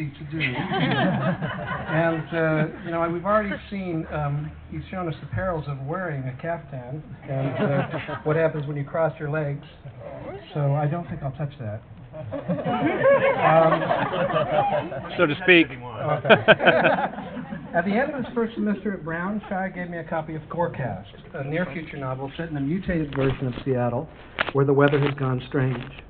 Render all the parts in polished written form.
easy to do. And, you know, we've already seen, you've shown us the perils of wearing a caftan and what happens when you cross your legs. So I don't think I'll touch that. So to speak. At the end of his first semester at Brown, Shya gave me a copy of Forecast, a near-future novel set in a mutated version of Seattle, where the weather has gone strange.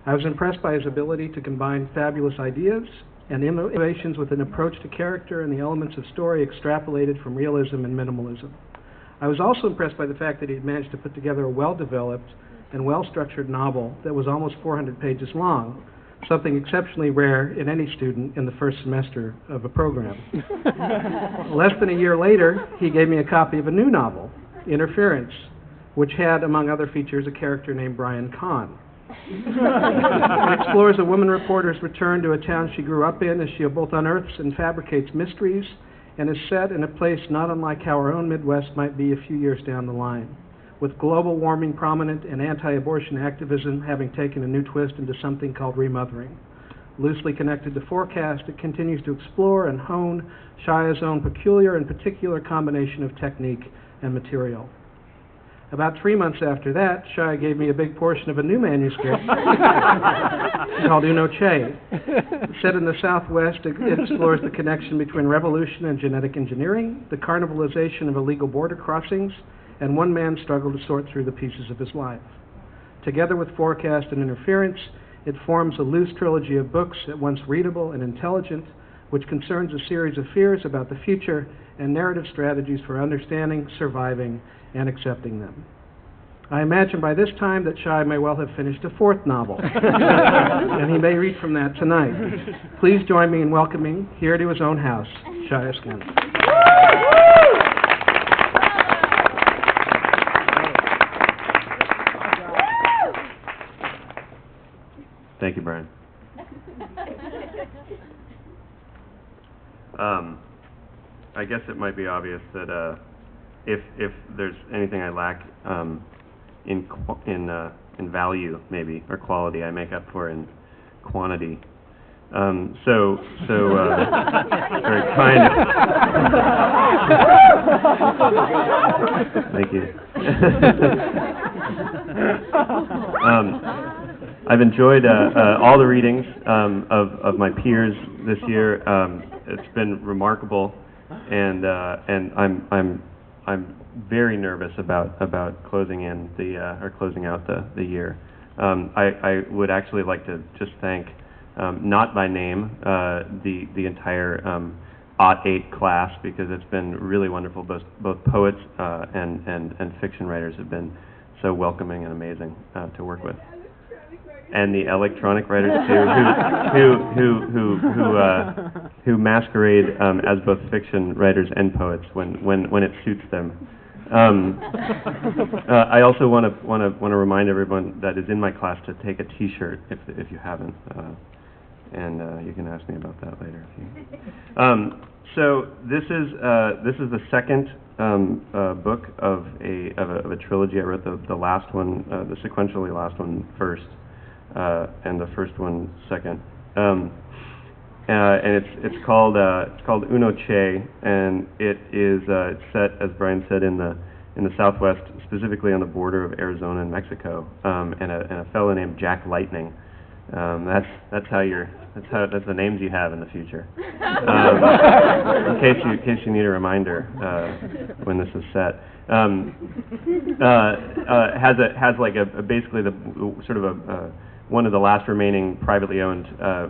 I was impressed by his ability to combine fabulous ideas and innovations with an approach to character and the elements of story extrapolated from realism and minimalism. I was also impressed by the fact that he had managed to put together a well-developed and well-structured novel that was almost 400 pages long, something exceptionally rare in any student in the first semester of a program. Less than a year later, he gave me a copy of a new novel, Interference, which had, among other features, a character named Brian Kahn. It explores a woman reporter's return to a town she grew up in as she both unearths and fabricates mysteries, and is set in a place not unlike how our own Midwest might be a few years down the line, with global warming prominent and anti-abortion activism having taken a new twist into something called remothering. Loosely connected to Forecast, it continues to explore and hone Shya's own peculiar and particular combination of technique and material. About 3 months after that, Shya gave me a big portion of a new manuscript called Uno Che. Set in the Southwest, it explores the connection between revolution and genetic engineering, the carnivalization of illegal border crossings, and one man's struggle to sort through the pieces of his life. Together with Forecast and Interference, it forms a loose trilogy of books, at once readable and intelligent, which concerns a series of fears about the future and narrative strategies for understanding, surviving, and accepting them. I imagine by this time that Shya may well have finished a fourth novel, and he may read from that tonight. Please join me in welcoming, here to his own house, Shya Scanlon. Thank you, Brian. I guess it might be obvious that if there's anything I lack in value, maybe, or quality, I make up for in quantity. So very kind. Thank you. I've enjoyed all the readings of my peers this year. It's been remarkable, and I'm very nervous about closing out the year. I would actually like to just thank, not by name, the entire Ot 8 class, because it's been really wonderful. Both poets and fiction writers have been so welcoming and amazing to work with. And the electronic writers too, who masquerade as both fiction writers and poets when it suits them. I also want to remind everyone that is in my class to take a T-shirt if you haven't, and you can ask me about that later. So this is the second book of a trilogy. I wrote the last one, the sequentially last one first. And the first one second, and it's called Uno Che, and it's set, as Brian said, in the Southwest, specifically on the border of Arizona and Mexico, and a fellow named Jack Lightning. That's the names you have in the future. In case you need a reminder when this is set. Has like basically the sort of one of the last remaining privately owned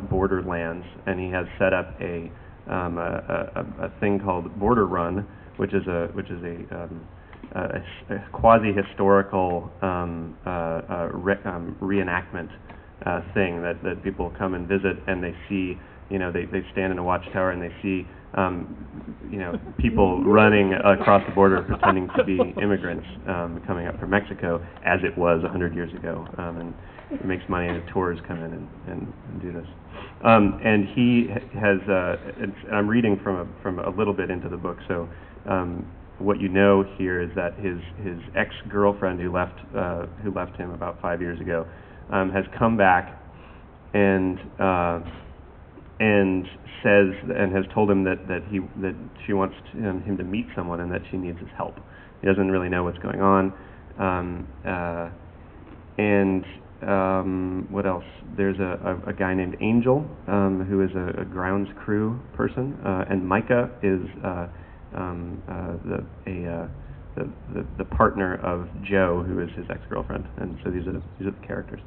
borderlands, and he has set up a thing called Border Run, which is a quasi-historical reenactment thing that people come and visit, and they see, they stand in a watchtower and they see people running across the border pretending to be immigrants coming up from Mexico, as it was 100 years ago, and it makes money, and tours come in and do this. And he has, I'm reading from a little bit into the book, so what you know here is that his ex-girlfriend who left him about 5 years ago has come back and and says and has told him that she wants him to meet someone and that she needs his help. He doesn't really know what's going on. What else? There's a guy named Angel, who is a grounds crew person, and Micah is the partner of Joe, who is his ex-girlfriend. And so these are the characters.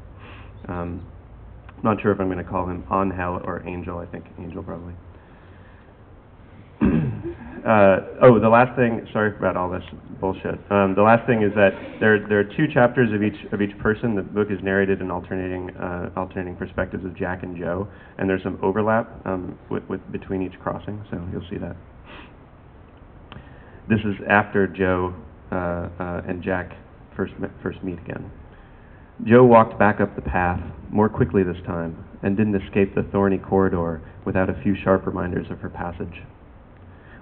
Not sure if I'm going to call him Angel or Angel. I think Angel probably. The last thing. Sorry about all this bullshit. The last thing is that there are 2 chapters of each person. The book is narrated in alternating perspectives of Jack and Joe, and there's some overlap with between each crossing. So you'll see that. This is after Joe and Jack first meet again. Joe walked back up the path, more quickly this time, and didn't escape the thorny corridor without a few sharp reminders of her passage.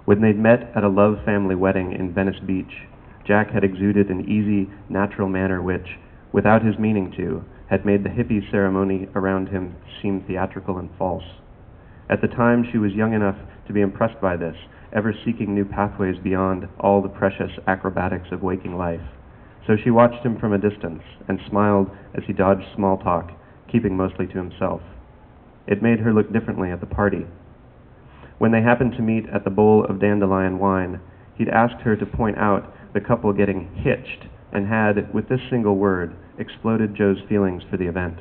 When they'd met at a Love family wedding in Venice Beach, Jack had exuded an easy, natural manner which, without his meaning to, had made the hippie ceremony around him seem theatrical and false. At the time, she was young enough to be impressed by this, ever seeking new pathways beyond all the precious acrobatics of waking life. So she watched him from a distance and smiled as he dodged small talk, keeping mostly to himself. It made her look differently at the party. When they happened to meet at the bowl of dandelion wine, he'd asked her to point out the couple getting hitched and had, with this single word, exploded Joe's feelings for the event.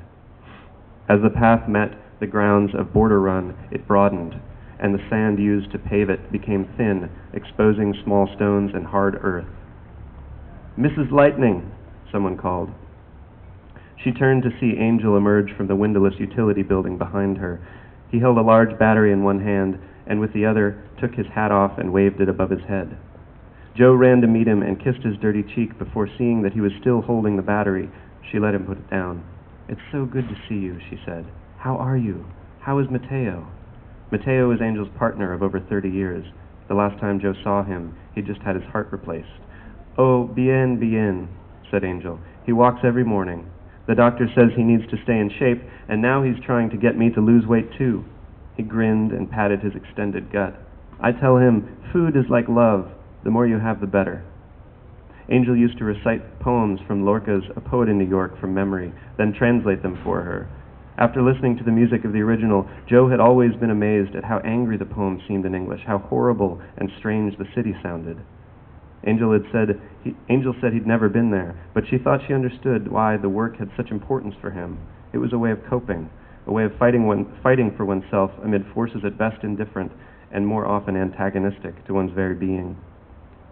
As the path met the grounds of Border Run, it broadened, and the sand used to pave it became thin, exposing small stones and hard earth. "Mrs. Lightning," someone called. She turned to see Angel emerge from the windowless utility building behind her. He held a large battery in one hand, and with the other took his hat off and waved it above his head. Joe ran to meet him and kissed his dirty cheek before seeing that he was still holding the battery. She let him put it down. "It's so good to see you," she said. "How are you? How is Mateo?" Mateo is Angel's partner of over 30 years. The last time Joe saw him, he'd just had his heart replaced. "Oh, bien, said Angel. "He walks every morning. The doctor says he needs to stay in shape, and now he's trying to get me to lose weight too." He grinned and patted his extended gut. "I tell him, food is like love. The more you have, the better." Angel used to recite poems from Lorca's A Poet in New York from memory, then translate them for her. After listening to the music of the original, Joe had always been amazed at how angry the poem seemed in English, how horrible and strange the city sounded. Angel said he'd never been there, but she thought she understood why the work had such importance for him. It was a way of coping, a way of fighting for oneself amid forces at best indifferent and more often antagonistic to one's very being.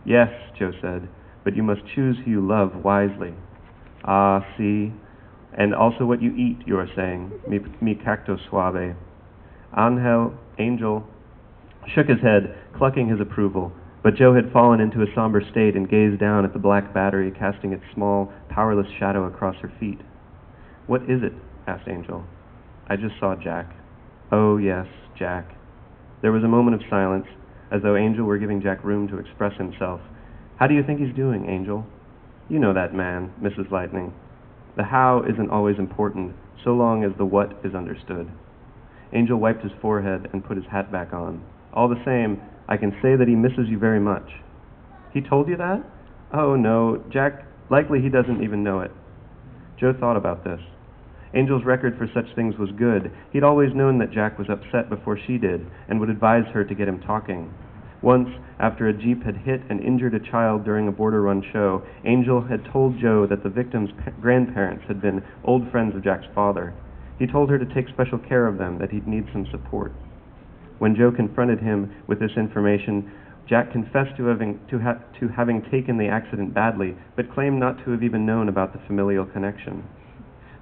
"Yes," Joe said, "but you must choose who you love wisely." "Ah, see, and also what you eat, you are saying, mi cacto suave." Angel shook his head, clucking his approval. But Joe had fallen into a somber state and gazed down at the black battery, casting its small, powerless shadow across her feet. "What is it?" asked Angel. "I just saw Jack." "Oh, yes, Jack." There was a moment of silence, as though Angel were giving Jack room to express himself. "How do you think he's doing, Angel?" "You know that man, Mrs. Lightning. The how isn't always important, so long as the what is understood." Angel wiped his forehead and put his hat back on. "All the same, I can say that he misses you very much." "He told you that?" "Oh, no, Jack, likely he doesn't even know it." Joe thought about this. Angel's record for such things was good. He'd always known that Jack was upset before she did, and would advise her to get him talking. Once, after a Jeep had hit and injured a child during a Border Run show, Angel had told Joe that the victim's grandparents had been old friends of Jack's father. He told her to take special care of them, that he'd need some support. When Joe confronted him with this information, Jack confessed to having taken the accident badly, but claimed not to have even known about the familial connection.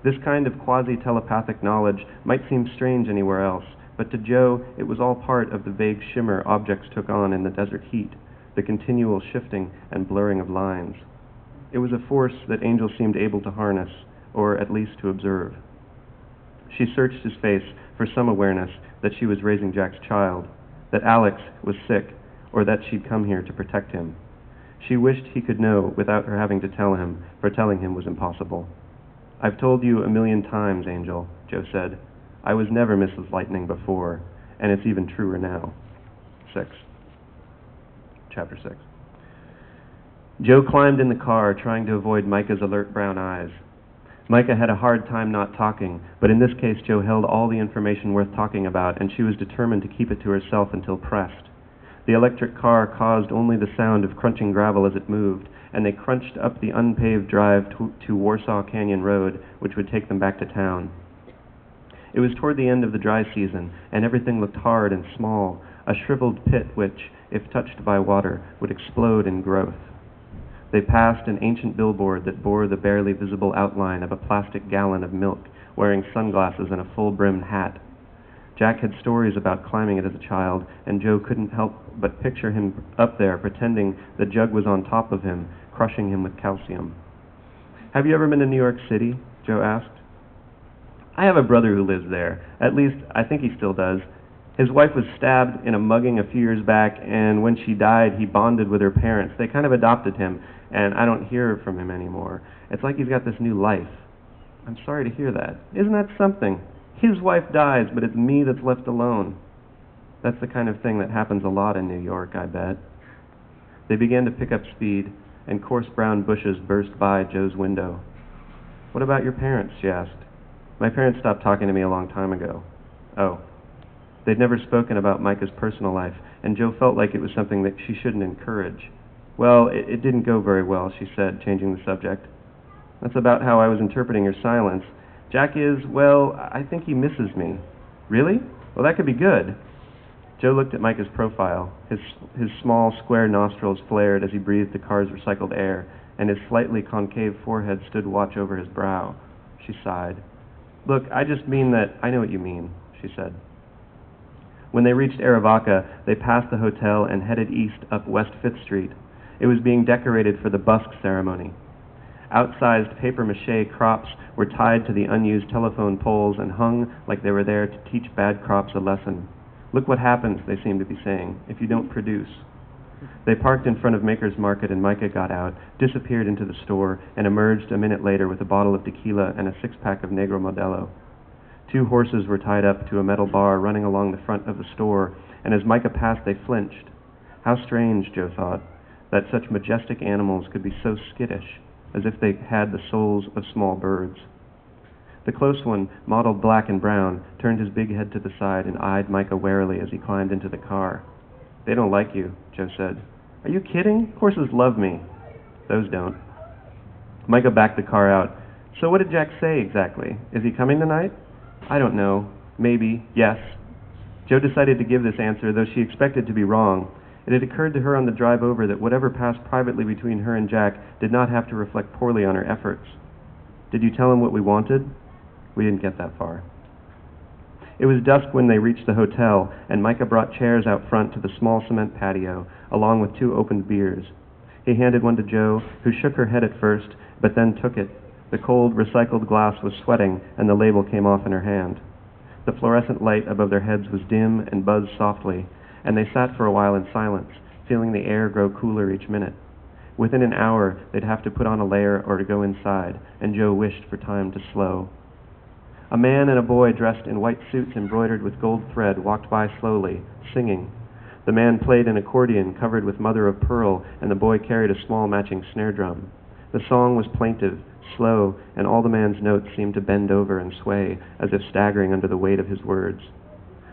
This kind of quasi-telepathic knowledge might seem strange anywhere else, but to Joe it was all part of the vague shimmer objects took on in the desert heat, the continual shifting and blurring of lines. It was a force that Angel seemed able to harness, or at least to observe. She searched his face for some awareness that she was raising Jack's child, that Alex was sick, or that she'd come here to protect him. She wished he could know without her having to tell him, for telling him was impossible. "I've told you 1,000,000 times, Angel," Joe said. "I was never Mrs. Lightning before, and it's even truer now. 6. Chapter 6. Joe climbed in the car, trying to avoid Micah's alert brown eyes. Micah had a hard time not talking, but in this case Joe held all the information worth talking about, and she was determined to keep it to herself until pressed. The electric car caused only the sound of crunching gravel as it moved, and they crunched up the unpaved drive to Warsaw Canyon Road, which would take them back to town. It was toward the end of the dry season, and everything looked hard and small, a shriveled pit which, if touched by water, would explode in growth. They passed an ancient billboard that bore the barely visible outline of a plastic gallon of milk, wearing sunglasses and a full-brimmed hat. Jack had stories about climbing it as a child, and Joe couldn't help but picture him up there, pretending the jug was on top of him, crushing him with calcium. "Have you ever been to New York City?" Joe asked. "I have a brother who lives there. At least, I think he still does. His wife was stabbed in a mugging a few years back, and when she died, he bonded with her parents. They kind of adopted him, and I don't hear from him anymore. It's like he's got this new life." "I'm sorry to hear that. Isn't that something? His wife dies, but it's me that's left alone." "That's the kind of thing that happens a lot in New York, I bet." They began to pick up speed, and coarse brown bushes burst by Joe's window. "What about your parents?" she asked. "My parents stopped talking to me a long time ago." "Oh." They'd never spoken about Micah's personal life, and Joe felt like it was something that she shouldn't encourage. "Well, it didn't go very well," she said, changing the subject. "That's about how I was interpreting your silence. Jack is, well, I think he misses me." "Really? Well, that could be good." Joe looked at Micah's profile. His small, square nostrils flared as he breathed the car's recycled air, and his slightly concave forehead stood watch over his brow. She sighed. "Look, I just mean that I know what you mean," she said. When they reached Arivaca, they passed the hotel and headed east up West 5th Street. It was being decorated for the busk ceremony. Outsized papier-mâché crops were tied to the unused telephone poles and hung like they were there to teach bad crops a lesson. "Look what happens," they seemed to be saying, "if you don't produce." They parked in front of Maker's Market, and Micah got out, disappeared into the store, and emerged a minute later with a bottle of tequila and a six-pack of Negro Modelo. 2 horses were tied up to a metal bar running along the front of the store, and as Micah passed they flinched. How strange, Joe thought, that such majestic animals could be so skittish, as if they had the souls of small birds. The close one, mottled black and brown, turned his big head to the side and eyed Micah warily as he climbed into the car. "They don't like you," Joe said. "Are you kidding? Horses love me." "Those don't." Micah backed the car out. "So what did Jack say exactly? Is he coming tonight?" "I don't know. Maybe. Yes." Joe decided to give this answer, though she expected to be wrong. It had occurred to her on the drive over that whatever passed privately between her and Jack did not have to reflect poorly on her efforts. "Did you tell him what we wanted?" "We didn't get that far." It was dusk when they reached the hotel, and Micah brought chairs out front to the small cement patio, along with 2 opened beers. He handed one to Joe, who shook her head at first, but then took it. The cold, recycled glass was sweating, and the label came off in her hand. The fluorescent light above their heads was dim and buzzed softly, and they sat for a while in silence, feeling the air grow cooler each minute. Within an hour, they'd have to put on a layer or to go inside, and Joe wished for time to slow. A man and a boy dressed in white suits embroidered with gold thread walked by slowly, singing. The man played an accordion covered with mother of pearl, and the boy carried a small matching snare drum. The song was plaintive, slow, and all the man's notes seemed to bend over and sway, as if staggering under the weight of his words.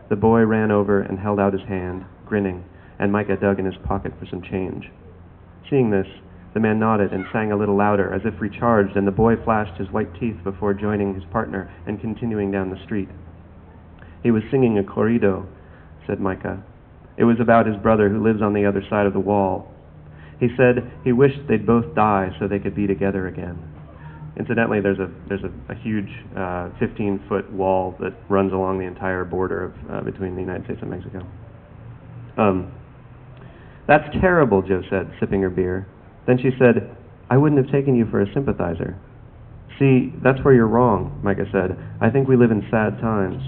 The boy ran over and held out his hand, grinning, and Micah dug in his pocket for some change. Seeing this, the man nodded and sang a little louder, as if recharged, and the boy flashed his white teeth before joining his partner and continuing down the street. "He was singing a corrido," said Micah. "It was about his brother who lives on the other side of the wall. He said he wished they'd both die so they could be together again." Incidentally, there's a huge 15-foot wall that runs along the entire border of between the United States and Mexico. "That's terrible," Joe said, sipping her beer. Then she said, "I wouldn't have taken you for a sympathizer." "See, that's where you're wrong," Micah said. "I think we live in sad times."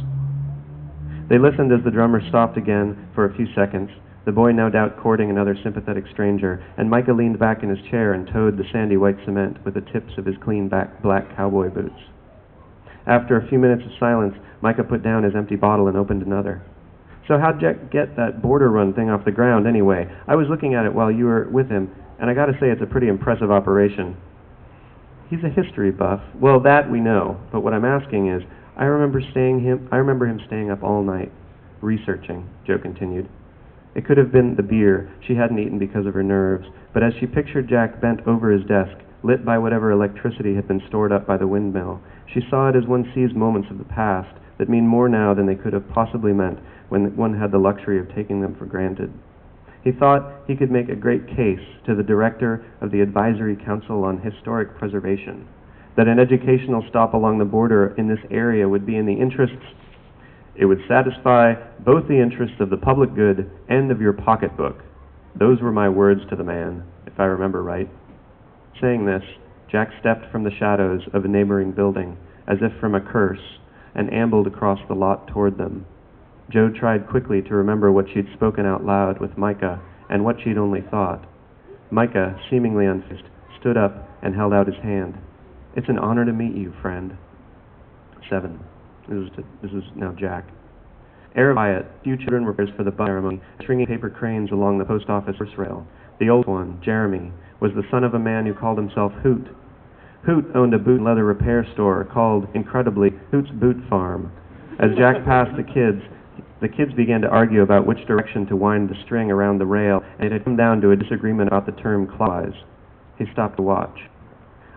They listened as the drummer stopped again for a few seconds, the boy no doubt courting another sympathetic stranger, and Micah leaned back in his chair and toed the sandy white cement with the tips of his clean black cowboy boots. After a few minutes of silence, Micah put down his empty bottle and opened another. So how'd Jack get that border run thing off the ground anyway? I was looking at it while you were with him, and I gotta say it's a pretty impressive operation. He's a history buff. Well, that we know, but what I'm asking is, I remember him staying up all night, researching, Joe continued. It could have been the beer she hadn't eaten because of her nerves, but as she pictured Jack bent over his desk, lit by whatever electricity had been stored up by the windmill, she saw it as one sees moments of the past that mean more now than they could have possibly meant when one had the luxury of taking them for granted. He thought he could make a great case to the director of the Advisory Council on Historic Preservation that an educational stop along the border in this area would be in the interests. It would satisfy both the interests of the public good and of your pocketbook. Those were my words to the man, if I remember right. Saying this, Jack stepped from the shadows of a neighboring building, as if from a curse, and ambled across the lot toward them. Joe tried quickly to remember what she'd spoken out loud with Micah, and what she'd only thought. Micah, seemingly unfazed, stood up and held out his hand. It's an honor to meet you, friend. 7. This is now Jack. Ere Wyatt, few children were prepared for the bus ceremony, stringing paper cranes along the post office horse rail. The old one, Jeremy, was the son of a man who called himself Hoot. Hoot owned a boot and leather repair store called, incredibly, Hoot's Boot Farm. As Jack passed the kids began to argue about which direction to wind the string around the rail, and it had come down to a disagreement about the term clockwise. He stopped to watch.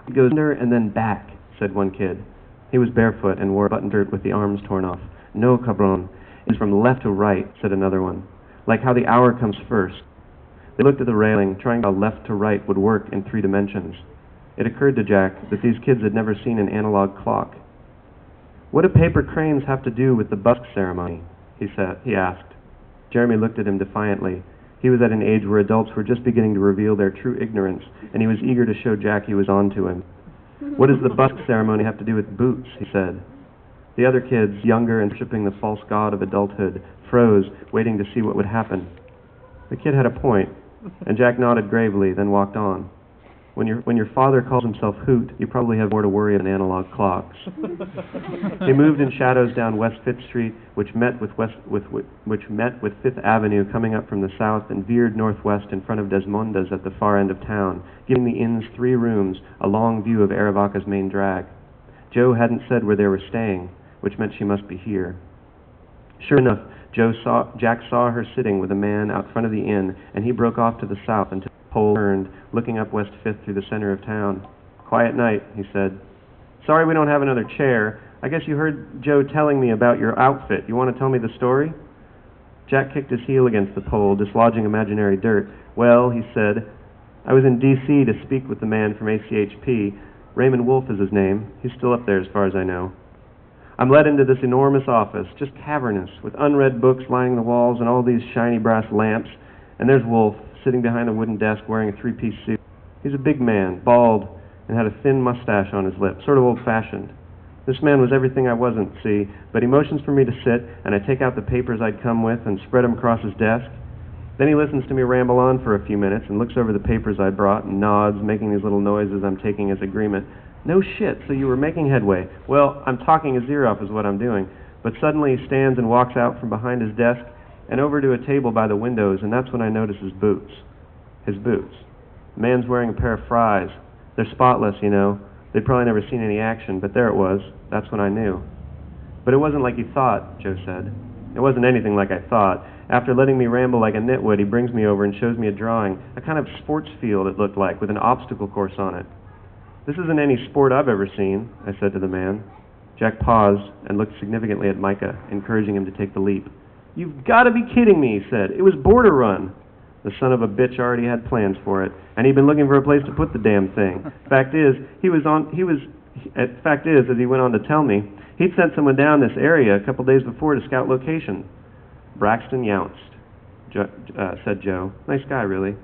It goes under and then back, said one kid. He was barefoot and wore a buttoned shirt with the arms torn off. No, cabron. It's from left to right, said another one. Like how the hour comes first. They looked at the railing, trying how left to right would work in 3 dimensions. It occurred to Jack that these kids had never seen an analog clock. What do paper cranes have to do with the busk ceremony? He asked. Jeremy looked at him defiantly. He was at an age where adults were just beginning to reveal their true ignorance, and he was eager to show Jack he was on to him. What does the busk ceremony have to do with boots? He said. The other kids, younger and worshipping the false god of adulthood, froze, waiting to see what would happen. The kid had a point, and Jack nodded gravely, then walked on. When your father calls himself Hoot, you probably have more to worry than analog clocks. They moved in shadows down West Fifth Street, which met with Fifth Avenue coming up from the south and veered northwest in front of Desmonda's at the far end of town, giving the inn's 3 rooms a long view of Arivaca's main drag. Joe hadn't said where they were staying, which meant she must be here. Sure enough, Jack saw her sitting with a man out front of the inn, and he broke off to the south until the pole turned, looking up West Fifth through the center of town. Quiet night, he said. Sorry we don't have another chair. I guess you heard Joe telling me about your outfit. You want to tell me the story? Jack kicked his heel against the pole, dislodging imaginary dirt. Well, he said, I was in D.C. to speak with the man from ACHP. Raymond Wolfe is his name. He's still up there as far as I know. I'm led into this enormous office, just cavernous, with unread books lining the walls and all these shiny brass lamps. And there's Wolfe, sitting behind a wooden desk wearing a 3-piece suit. He's a big man, bald, and had a thin mustache on his lip, sort of old-fashioned. This man was everything I wasn't, see, but he motions for me to sit, and I take out the papers I'd come with and spread them across his desk. Then he listens to me ramble on for a few minutes and looks over the papers I brought and nods, making these little noises I'm taking as agreement. No shit, so you were making headway. Well, I'm talking his ear off is what I'm doing. But suddenly he stands and walks out from behind his desk and over to a table by the windows, and that's when I notice his boots. His boots. The man's wearing a pair of Fry's. They're spotless, you know. They'd probably never seen any action, but there it was. That's when I knew. But it wasn't like you thought, Joe said. It wasn't anything like I thought. After letting me ramble like a nitwit, he brings me over and shows me a drawing, a kind of sports field it looked like, with an obstacle course on it. This isn't any sport I've ever seen, I said to the man. Jack paused and looked significantly at Micah, encouraging him to take the leap. You've got to be kidding me, he said. It was border run. The son of a bitch already had plans for it, and he'd been looking for a place to put the damn thing. Fact is, as he went on to tell me, he'd sent someone down this area a couple days before to scout location. Braxton Younst, said Joe. Nice guy, really.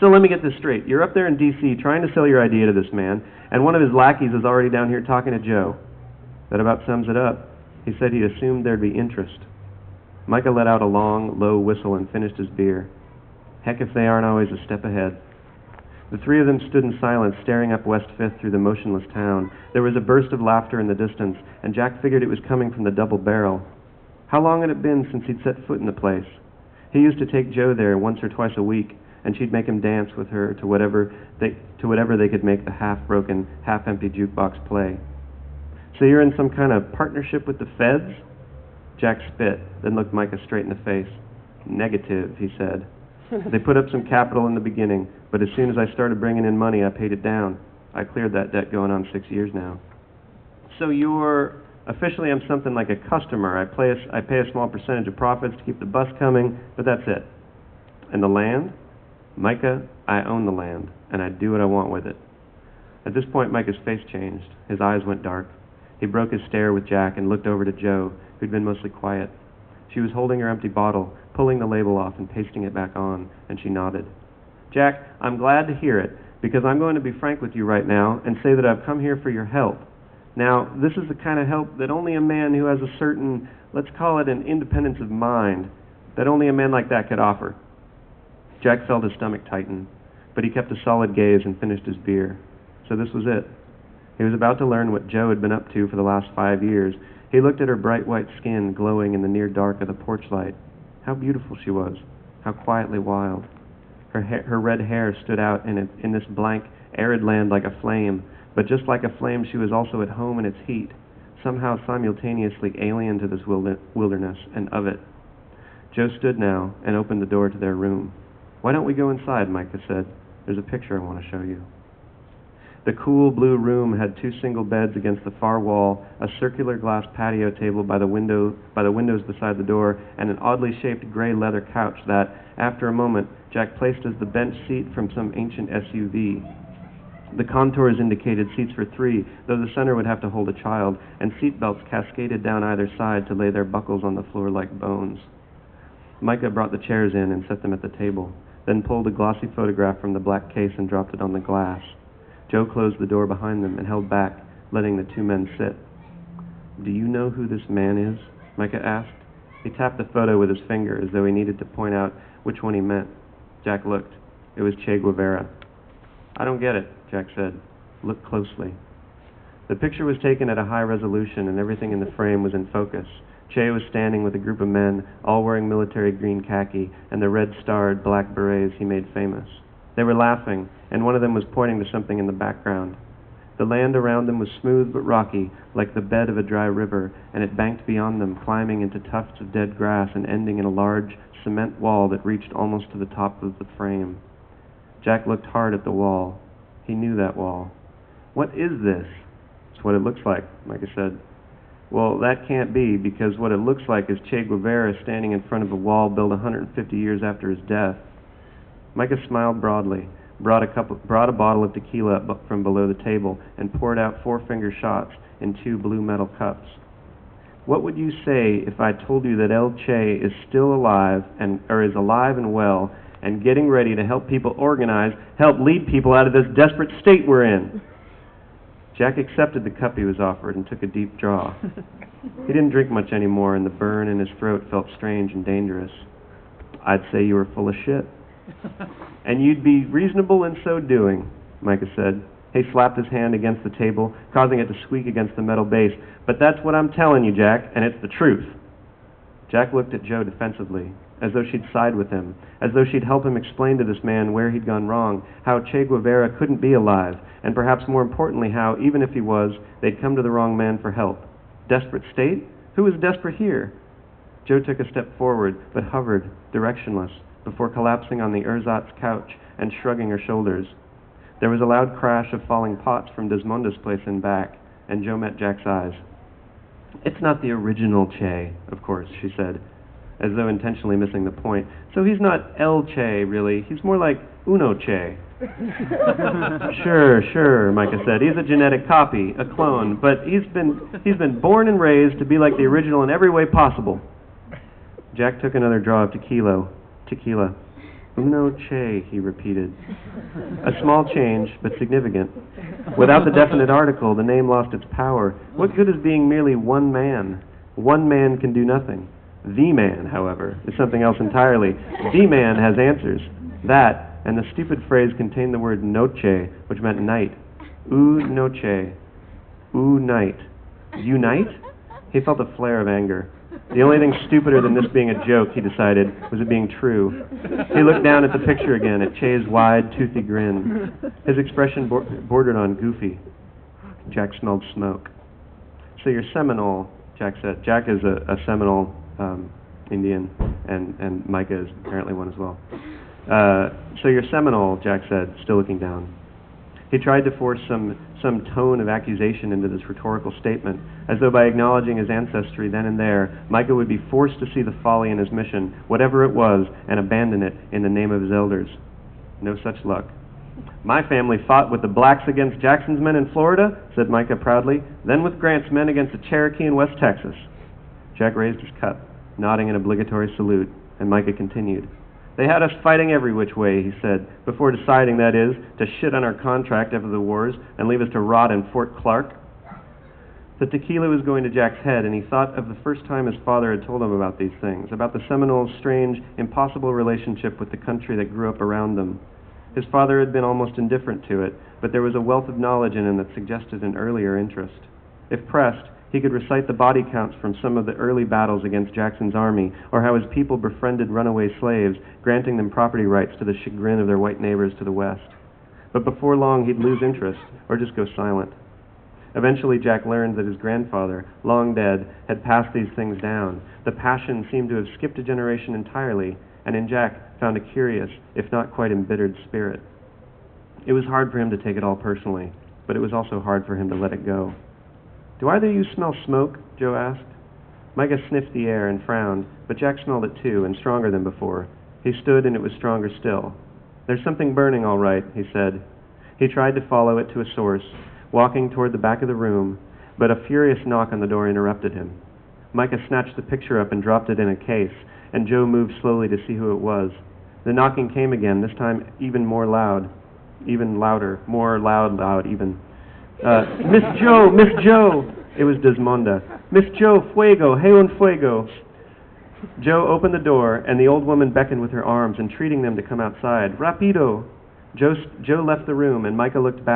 So let me get this straight. You're up there in D.C. trying to sell your idea to this man, and one of his lackeys is already down here talking to Joe. That about sums it up. He said he assumed there'd be interest. Micah let out a long, low whistle and finished his beer. Heck if they aren't always a step ahead. The 3 of them stood in silence, staring up West Fifth through the motionless town. There was a burst of laughter in the distance, and Jack figured it was coming from the double barrel. How long had it been since he'd set foot in the place? He used to take Joe there once or twice a week, and she'd make him dance with her to whatever they could make the half-broken, half-empty jukebox play. So you're in some kind of partnership with the feds? Jack spit, then looked Micah straight in the face. Negative, he said. They put up some capital in the beginning, but as soon as I started bringing in money, I paid it down. I cleared that debt going on 6 years now. So officially I'm something like a customer. I pay a small percentage of profits to keep the bus coming, but that's it. And the land? Micah, I own the land, and I do what I want with it. At this point, Micah's face changed. His eyes went dark. He broke his stare with Jack and looked over to Joe, who'd been mostly quiet. She was holding her empty bottle, pulling the label off and pasting it back on, and she nodded. Jack, I'm glad to hear it, because I'm going to be frank with you right now and say that I've come here for your help. Now, this is the kind of help that only a man who has a certain, let's call it an independence of mind, that only a man like that could offer. Jack felt his stomach tighten, but he kept a solid gaze and finished his beer. So this was it. He was about to learn what Joe had been up to for the last 5 years. He looked at her bright white skin glowing in the near dark of the porch light. How beautiful she was. How quietly wild. Her red hair stood out in this blank, arid land like a flame, but just like a flame, she was also at home in its heat, somehow simultaneously alien to this wilderness and of it. Joe stood now and opened the door to their room. Why don't we go inside, Micah said. There's a picture I want to show you. The cool blue room had 2 single beds against the far wall, a circular glass patio table by the windows beside the door, and an oddly shaped gray leather couch that, after a moment, Jack placed as the bench seat from some ancient SUV. The contours indicated seats for 3, though the center would have to hold a child, and seat belts cascaded down either side to lay their buckles on the floor like bones. Micah brought the chairs in and set them at the table, then pulled a glossy photograph from the black case and dropped it on the glass. Joe closed the door behind them and held back, letting the 2 men sit. Do you know who this man is? Micah asked. He tapped the photo with his finger as though he needed to point out which one he meant. Jack looked. It was Che Guevara. I don't get it, Jack said. Look closely. The picture was taken at a high resolution and everything in the frame was in focus. Che was standing with a group of men, all wearing military green khaki and the red-starred black berets he made famous. They were laughing, and one of them was pointing to something in the background. The land around them was smooth but rocky, like the bed of a dry river, and it banked beyond them, climbing into tufts of dead grass and ending in a large cement wall that reached almost to the top of the frame. Jack looked hard at the wall. He knew that wall. What is this? It's what it looks like, Micah said. Well, that can't be, because what it looks like is Che Guevara standing in front of a wall built 150 years after his death. Micah smiled broadly, brought a bottle of tequila up from below the table, and poured out 4-finger shots in 2 blue metal cups. What would you say if I told you that El Che is still alive, is alive and well, and getting ready to help people organize, help lead people out of this desperate state we're in? Jack accepted the cup he was offered and took a deep draw. He didn't drink much anymore, and the burn in his throat felt strange and dangerous. I'd say you were full of shit. And you'd be reasonable in so doing, Micah said. He slapped his hand against the table, causing it to squeak against the metal base. But that's what I'm telling you, Jack, and it's the truth. Jack looked at Joe defensively, as though she'd side with him, as though she'd help him explain to this man where he'd gone wrong, how Che Guevara couldn't be alive, and perhaps more importantly how, even if he was, they'd come to the wrong man for help. Desperate state? Who is desperate here? Joe took a step forward, but hovered, directionless, before collapsing on the ersatz couch and shrugging her shoulders. There was a loud crash of falling pots from Desmonda's place in back, and Joe met Jack's eyes. It's not the original Che, of course, she said, as though intentionally missing the point. So he's not El Che, really. He's more like Uno Che. Sure, Micah said. He's a genetic copy, a clone, but he's been born and raised to be like the original in every way possible. Jack took another draw of tequila. Uno Che, he repeated. A small change, but significant. Without the definite article, the name lost its power. What good is being merely one man? One man can do nothing. The man, however, is something else entirely. The man has answers. That, and the stupid phrase contained the word noche, which meant night. U noche. U night. Unite? He felt a flare of anger. The only thing stupider than this being a joke, he decided, was it being true. He looked down at the picture again, at Che's wide, toothy grin. His expression bordered on goofy. Jack smelled smoke. "So you're Seminole," Jack said. Jack is a Seminole Indian, and Micah is apparently one as well. "So you're Seminole," Jack said, still looking down. He tried to force some tone of accusation into this rhetorical statement, as though by acknowledging his ancestry then and there, Micah would be forced to see the folly in his mission, whatever it was, and abandon it in the name of his elders. No such luck. "My family fought with the blacks against Jackson's men in Florida," said Micah proudly, "then with Grant's men against the Cherokee in West Texas." Jack raised his cup, nodding an obligatory salute, and Micah continued. "They had us fighting every which way," he said, "before deciding, that is, to shit on our contract after the wars and leave us to rot in Fort Clark." The tequila was going to Jack's head, and he thought of the first time his father had told him about these things, about the Seminoles' strange, impossible relationship with the country that grew up around them. His father had been almost indifferent to it, but there was a wealth of knowledge in him that suggested an earlier interest. If pressed, he could recite the body counts from some of the early battles against Jackson's army, or how his people befriended runaway slaves, granting them property rights to the chagrin of their white neighbors to the west. But before long he'd lose interest, or just go silent. Eventually Jack learned that his grandfather, long dead, had passed these things down. The passion seemed to have skipped a generation entirely, and in Jack found a curious, if not quite embittered spirit. It was hard for him to take it all personally, but it was also hard for him to let it go. "Do either of you smell smoke?" Joe asked. Micah sniffed the air and frowned, but Jack smelled it too, and stronger than before. He stood, and it was stronger still. "There's something burning, all right," he said. He tried to follow it to a source, walking toward the back of the room, but a furious knock on the door interrupted him. Micah snatched the picture up and dropped it in a case, and Joe moved slowly to see who it was. The knocking came again, this time even more loud, even louder, more loud even. Miss Joe! Miss Joe!" It was Desmonda. "Miss Joe, fuego, hey un fuego." Joe opened the door, and the old woman beckoned with her arms, entreating them to come outside. "Rapido!" Joe left the room, and Micah looked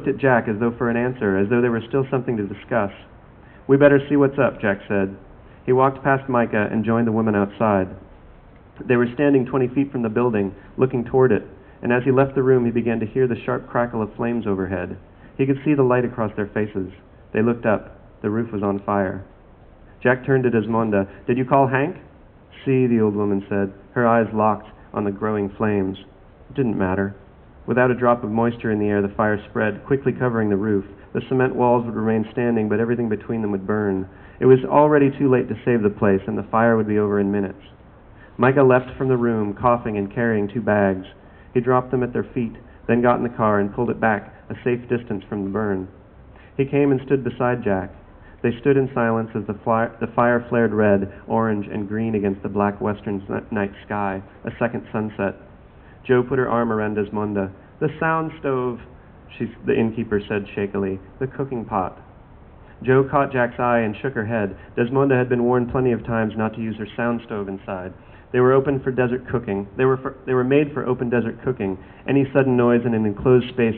at Jack as though for an answer, as though there was still something to discuss. "We better see what's up," Jack said. He walked past Micah and joined the woman outside. They were standing 20 feet from the building, looking toward it, and as he left the room he began to hear the sharp crackle of flames overhead. He could see the light across their faces. They looked up. The roof was on fire. Jack turned to Desmonda. "Did you call Hank?" "See," the old woman said, her eyes locked on the growing flames. It didn't matter. Without a drop of moisture in the air, the fire spread, quickly covering the roof. The cement walls would remain standing, but everything between them would burn. It was already too late to save the place, and the fire would be over in minutes. Micah left from the room, coughing and carrying 2 bags. He dropped them at their feet, then got in the car and pulled it back a safe distance from the burn. He came and stood beside Jack. They stood in silence as the fire flared red, orange, and green against the black western night sky, a second sunset. Joe put her arm around Desmonda. "The sound stove," the innkeeper said shakily. "The cooking pot." Joe caught Jack's eye and shook her head. Desmonda had been warned plenty of times not to use her sound stove inside. They were open for desert cooking. They were made for open desert cooking. Any sudden noise in an enclosed space